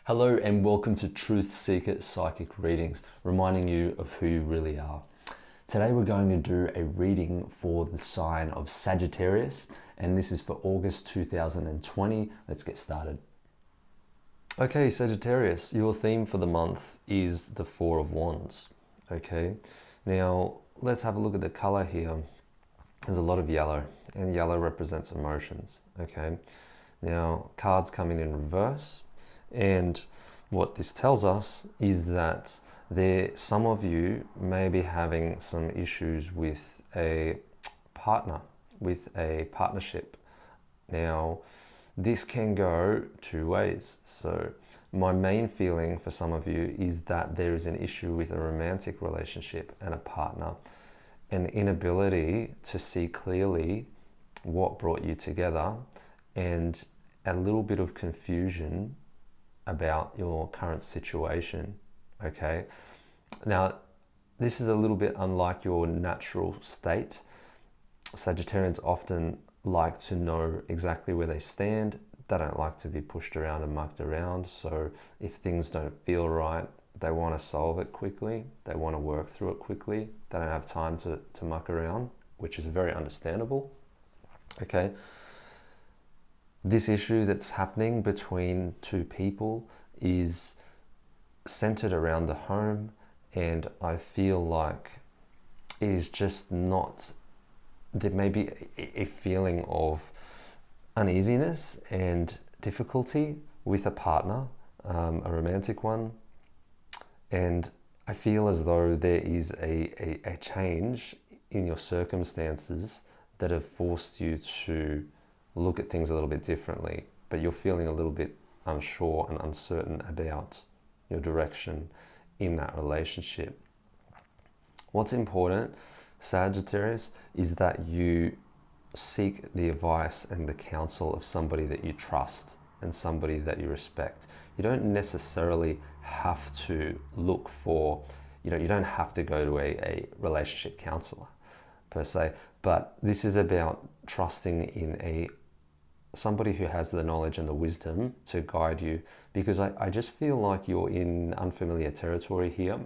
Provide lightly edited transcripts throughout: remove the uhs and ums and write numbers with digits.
Hello and welcome to Truth Seeker Psychic Readings, reminding you of who you really are. Today we're going to do a reading for the sign of Sagittarius, and this is for August 2020. Let's get started. Okay, Sagittarius, your theme for the month is the Four of Wands. Okay, now let's have a look at the color here. There's a lot of yellow, and yellow represents emotions. Okay, now cards coming in reverse. And what this tells us is that some of you may be having some issues with a partner, with a partnership. Now, this can go two ways. So my main feeling for some of you is that there is an issue with a romantic relationship and a partner, an inability to see clearly what brought you together, and a little bit of confusion about your current situation. Okay, now this is a little bit unlike your natural state. Sagittarians often like to know exactly where they stand. They don't like to be pushed around and mucked around. So if things don't feel right, they want to solve it quickly. They want to work through it quickly. They don't have time to muck around, which is very understandable. Okay, this issue that's happening between two people is centered around the home, and I feel like it is just not, there may be a feeling of uneasiness and difficulty with a partner, a romantic one, and I feel as though there is a change in your circumstances that have forced you to look at things a little bit differently, but you're feeling a little bit unsure and uncertain about your direction in that relationship. What's important, Sagittarius, is that you seek the advice and the counsel of somebody that you trust and somebody that you respect. You don't necessarily have to look for, you don't have to go to a relationship counselor per se, but this is about trusting in somebody who has the knowledge and the wisdom to guide you, because I just feel like you're in unfamiliar territory here,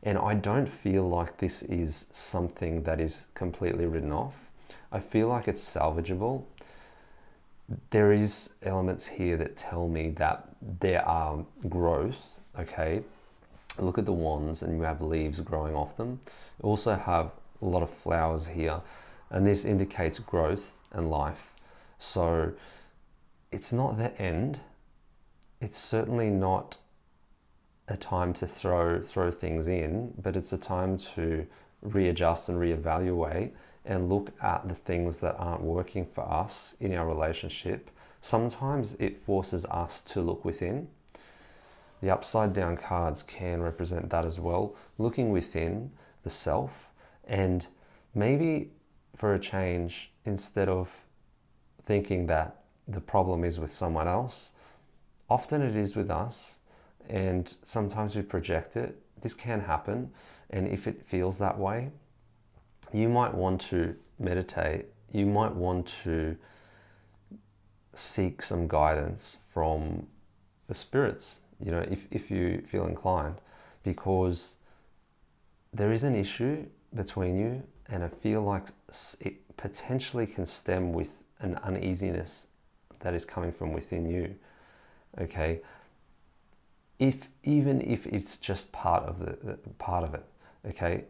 and I don't feel like this is something that is completely written off. I feel like it's salvageable. There is elements here that tell me that there are growth. Okay, look at the wands and you have leaves growing off them. You also have a lot of flowers here, and this indicates growth and life. So it's not the end. It's certainly not a time to throw things in, but it's a time to readjust and reevaluate and look at the things that aren't working for us in our relationship. Sometimes it forces us to look within. The upside down cards can represent that as well, looking within the self, and maybe for a change, instead of thinking that the problem is with someone else, often it is with us, and sometimes we project it. This can happen, and if it feels that way, you might want to meditate. You might want to seek some guidance from the spirits, if you feel inclined, because there is an issue between you, and I feel like it potentially can stem with an uneasiness that is coming from within you. Okay, even if it's just part of it. Okay,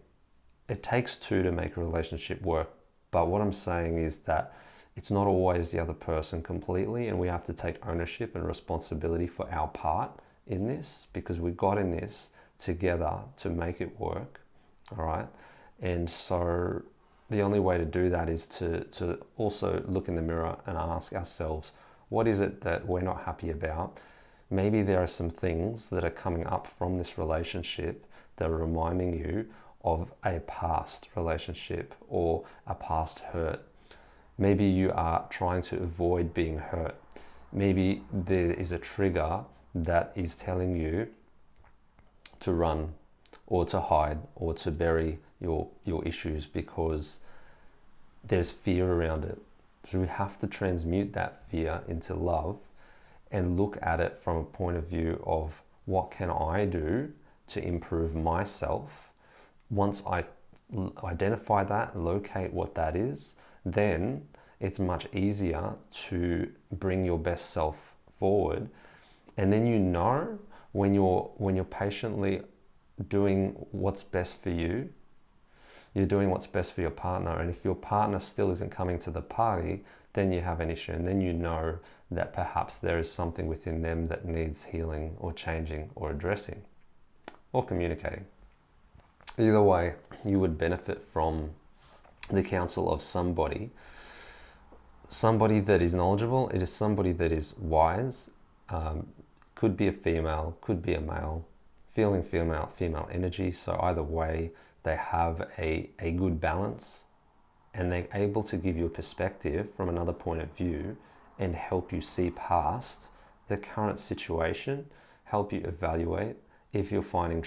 it takes two to make a relationship work, but what I'm saying is that it's not always the other person completely, and we have to take ownership and responsibility for our part in this, because we got in this together to make it work. All right, and so the only way to do that is to also look in the mirror and ask ourselves, what is it that we're not happy about? Maybe there are some things that are coming up from this relationship that are reminding you of a past relationship or a past hurt. Maybe you are trying to avoid being hurt. Maybe there is a trigger that is telling you to run or to hide or to bury your issues because there's fear around it. So we have to transmute that fear into love and look at it from a point of view of what can I do to improve myself. Once I identify that, locate what that is, then it's much easier to bring your best self forward. And then you know when you're patiently doing what's best for you, you're doing what's best for your partner. And if your partner still isn't coming to the party, then you have an issue. And then you know that perhaps there is something within them that needs healing or changing or addressing or communicating. Either way, you would benefit from the counsel of somebody that is knowledgeable. It is somebody that is wise. Could be a female, could be a male, feeling female energy. So either way, they have a good balance, and they're able to give you a perspective from another point of view and help you see past the current situation, help you evaluate if you're finding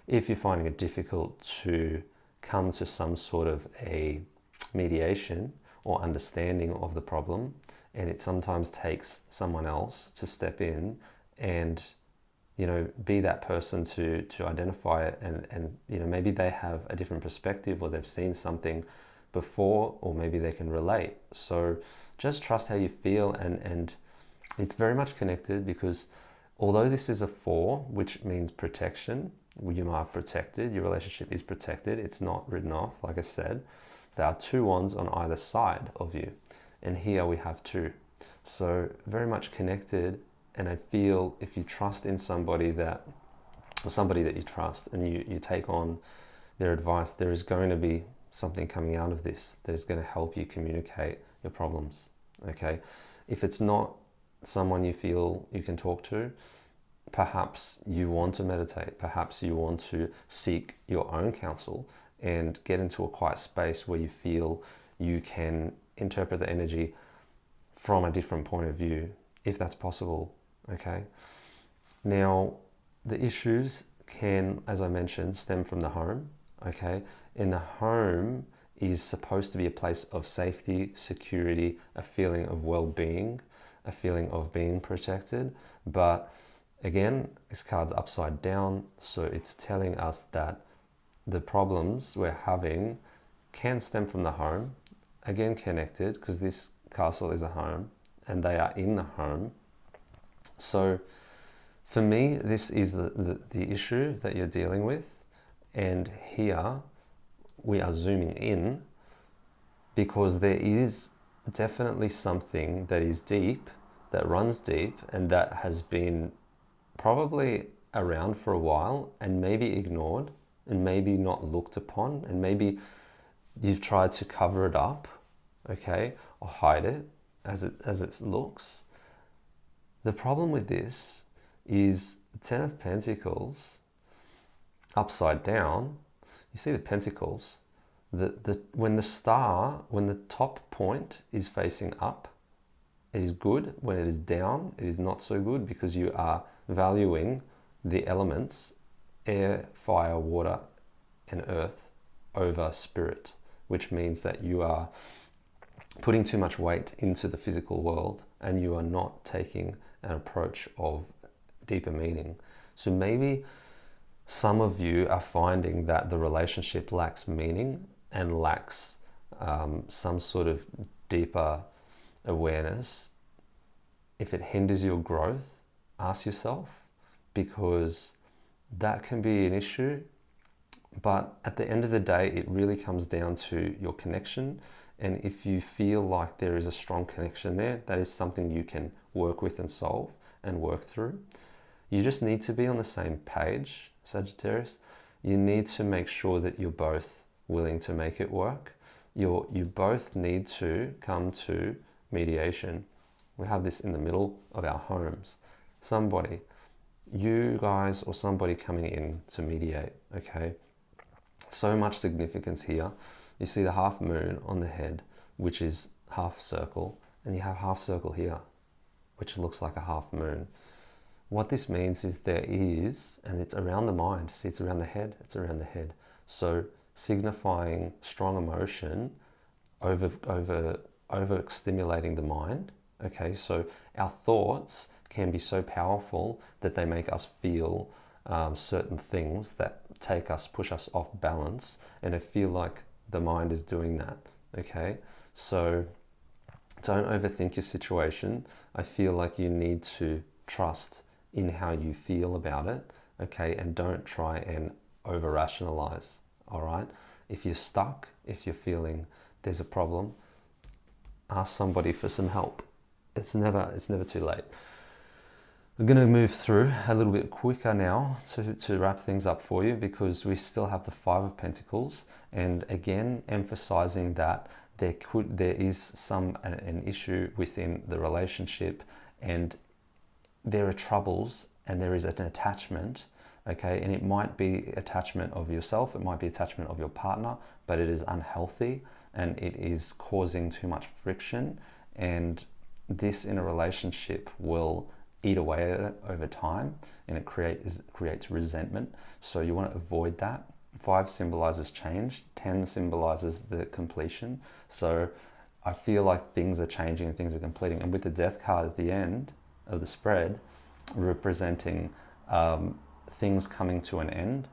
it difficult to come to some sort of a mediation or understanding of the problem. And it sometimes takes someone else to step in and, be that person to identify it, and maybe they have a different perspective, or they've seen something before, or maybe they can relate. So just trust how you feel, and it's very much connected, because although this is a 4, which means protection, you are protected, your relationship is protected, it's not written off. Like I said, there are 2 wands on either side of you, and here we have 2. So very much connected. And I feel if you trust in somebody that you trust, and you take on their advice, there is going to be something coming out of this that is going to help you communicate your problems. Okay, if it's not someone you feel you can talk to, perhaps you want to meditate, perhaps you want to seek your own counsel and get into a quiet space where you feel you can interpret the energy from a different point of view, if that's possible. Okay, now the issues can, as I mentioned, stem from the home. Okay, and the home is supposed to be a place of safety, security, a feeling of well-being, a feeling of being protected. But again, this card's upside down, so it's telling us that the problems we're having can stem from the home. Again, connected, because this castle is a home and they are in the home. So for me, this is the issue that you're dealing with. And here we are zooming in, because there is definitely something that is deep, that runs deep, and that has been probably around for a while, and maybe ignored, and maybe not looked upon, and maybe you've tried to cover it up, okay, or hide it as it looks. The problem with this is 10 of Pentacles upside down. You see the Pentacles, when the top point is facing up, it is good. When it is down, it is not so good, because you are valuing the elements, air, fire, water, and earth, over spirit, which means that you are putting too much weight into the physical world, and you are not taking an approach of deeper meaning. So maybe some of you are finding that the relationship lacks meaning and lacks some sort of deeper awareness. If it hinders your growth, ask yourself, because that can be an issue. But at the end of the day, it really comes down to your connection. And if you feel like there is a strong connection there, that is something you can work with and solve and work through. You just need to be on the same page, Sagittarius. You need to make sure that you're both willing to make it work. You both need to come to mediation. We have this in the middle of our homes. Somebody, you guys or somebody coming in to mediate, okay? So much significance here. You see the half moon on the head, which is half circle, and you have half circle here, which looks like a half moon. What this means is there is, and it's around the mind. See, it's around the head, it's around the head. So signifying strong emotion over stimulating the mind, Okay, so our thoughts can be so powerful that they make us feel certain things that push us off balance, and I feel like the mind is doing that. Okay, so don't overthink your situation. I feel like you need to trust in how you feel about it, okay, and don't try and over rationalize. All right, if you're stuck, if you're feeling there's a problem, ask somebody for some help. It's never too late. We're going to move through a little bit quicker now to wrap things up for you, because we still have the Five of Pentacles, and again emphasizing that there is an issue within the relationship, and there are troubles, and there is an attachment. Okay, and it might be attachment of yourself, it might be attachment of your partner, but it is unhealthy and it is causing too much friction, and this in a relationship will eat away at it over time, and it creates resentment. So you want to avoid that. 5 symbolizes change, 10 symbolizes the completion. So I feel like things are changing and things are completing, and with the Death card at the end of the spread representing things coming to an end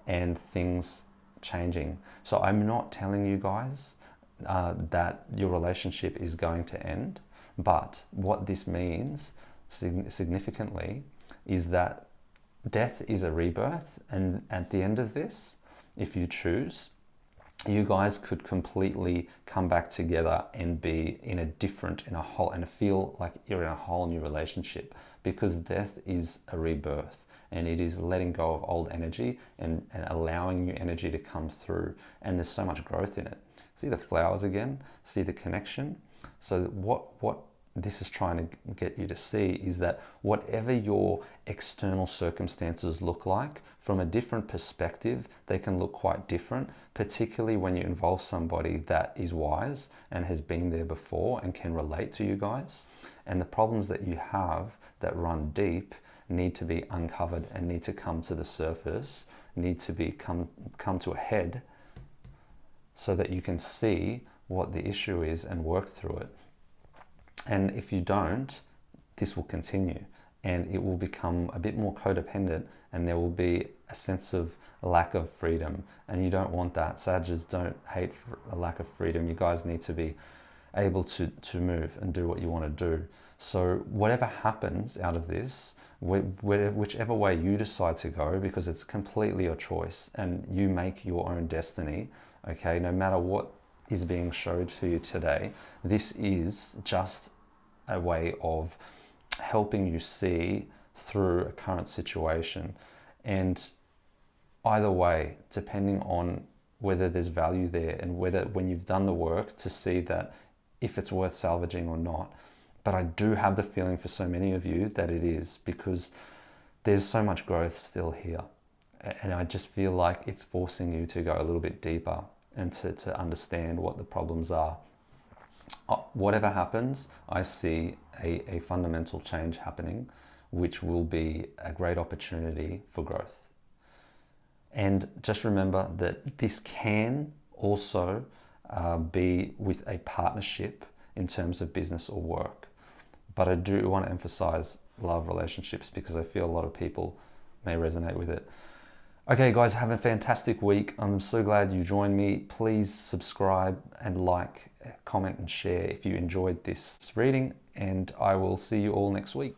and things changing. So I'm not telling you guys that your relationship is going to end, but what this means significantly is that death is a rebirth, and at the end of this, if you choose, you guys could completely come back together and be in a whole, and feel like you're in a whole new relationship, because death is a rebirth, and it is letting go of old energy and allowing new energy to come through, and there's so much growth in it. See the flowers again, see the connection. So what this is trying to get you to see is that whatever your external circumstances look like, from a different perspective, they can look quite different, particularly when you involve somebody that is wise and has been there before and can relate to you guys. And the problems that you have that run deep need to be uncovered and need to come to the surface, need to come to a head, so that you can see what the issue is and work through it. And if you don't, this will continue, and it will become a bit more codependent, and there will be a sense of a lack of freedom, and you don't want that. Sagittarius don't hate a lack of freedom. You guys need to be able to move and do what you want to do. So whatever happens out of this, whichever way you decide to go, because it's completely your choice and you make your own destiny, okay, no matter what is being showed to you today, this is just a way of helping you see through a current situation. And either way, depending on whether there's value there, and whether when you've done the work to see that if it's worth salvaging or not. But I do have the feeling for so many of you that it is, because there's so much growth still here. And I just feel like it's forcing you to go a little bit deeper and to understand what the problems are. Whatever happens, I see a fundamental change happening, which will be a great opportunity for growth. And just remember that this can also be with a partnership in terms of business or work. But I do want to emphasize love relationships, because I feel a lot of people may resonate with it. Okay guys, have a fantastic week. I'm so glad you joined me. Please subscribe and like, comment and share if you enjoyed this reading, and I will see you all next week.